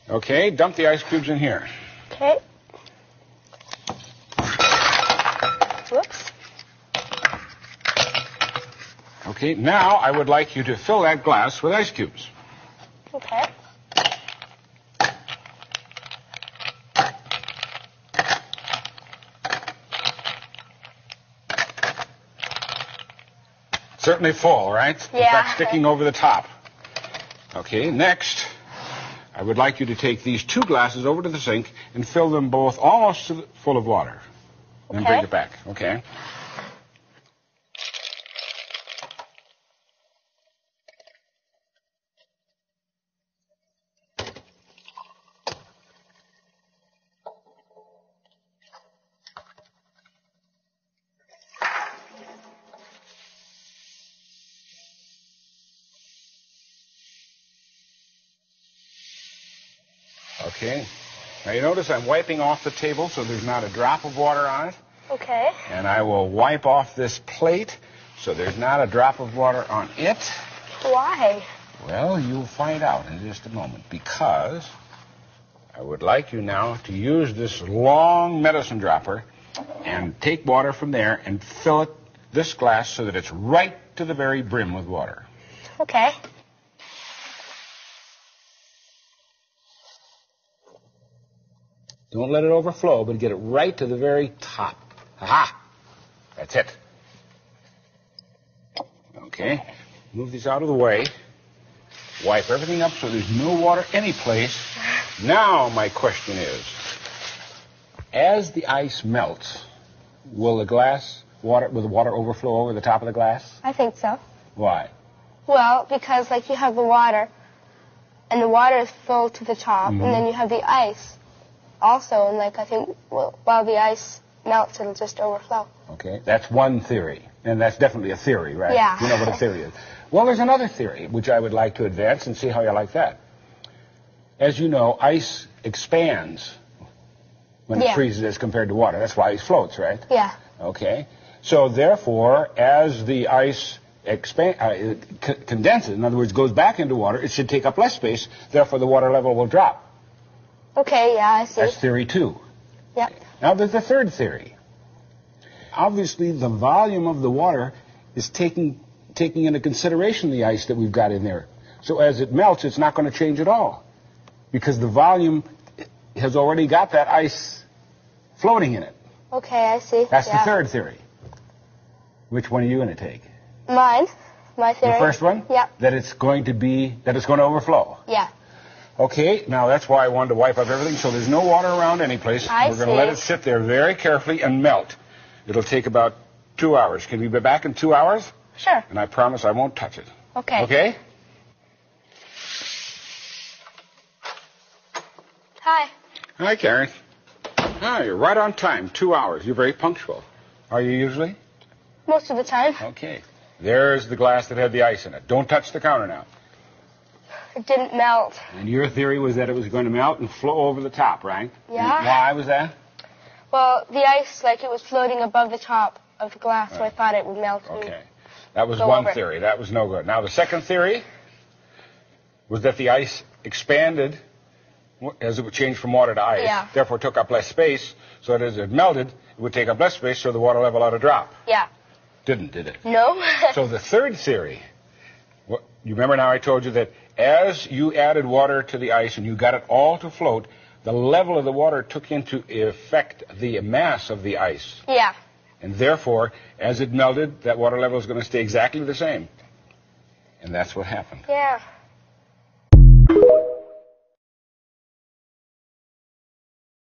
Okay, dump the ice cubes in here. Okay. Whoops. Okay, now I would like you to fill that glass with ice cubes. Okay. Certainly full, right? Yeah. In fact, sticking over the top. Okay, next, I would like you to take these 2 glasses over to the sink and fill them both almost full of water. Then bring it back, okay? Okay. Now you notice I'm wiping off the table so there's not a drop of water on it. Okay. And I will wipe off this plate so there's not a drop of water on it. Why? Well, you'll find out in just a moment, because I would like you now to use this long medicine dropper and take water from there and fill it, this glass, so that it's right to the very brim with water. Okay. Don't let it overflow, but get it right to the very top. Aha! That's it. Okay. Move these out of the way. Wipe everything up so there's no water anyplace. Now my question is, as the ice melts, will the water overflow over the top of the glass? I think so. Why? Well, because you have the water, and the water is filled to the top, and then you have the ice also, and I think while the ice melts, it'll just overflow. Okay, that's one theory, and that's definitely a theory, right? Yeah. You know what a theory is. Well, there's another theory, which I would like to advance and see how you like that. As you know, ice expands when it freezes as compared to water. That's why ice floats, right? Yeah. Okay. So, therefore, as the ice condenses, in other words, goes back into water, it should take up less space. Therefore, the water level will drop. Okay, yeah, I see. That's theory 2. Yep. Now, there's the third theory. Obviously, the volume of the water is taking into consideration the ice that we've got in there. So as it melts, it's not going to change at all, because the volume has already got that ice floating in it. Okay, I see. That's the third theory. Which one are you going to take? Mine. My theory. The first one? Yeah. That it's going to overflow. Yeah. Okay, now that's why I wanted to wipe up everything so there's no water around any place. We're going to let it sit there very carefully and melt. It'll take about 2 hours. Can we be back in 2 hours? Sure. And I promise I won't touch it. Okay. Okay? Hi. Hi, Karen. Ah, you're right on time. 2 hours. You're very punctual. Are you usually? Most of the time. Okay. There's the glass that had the ice in it. Don't touch the counter now. It didn't melt. And your theory was that it was going to melt and flow over the top, right? Yeah. And why was that? Well, the ice, it was floating above the top of the glass, so I thought it would melt. Okay. That was one theory. That was no good. Now, the second theory was that the ice expanded as it would change from water to ice, therefore took up less space, so that as it melted, it would take up less space, so the water level ought to drop. Yeah. Did it? No. So the third theory, you remember now I told you that as you added water to the ice and you got it all to float, the level of the water took into effect the mass of the ice. Yeah. And therefore, as it melted, that water level is going to stay exactly the same. And that's what happened. Yeah.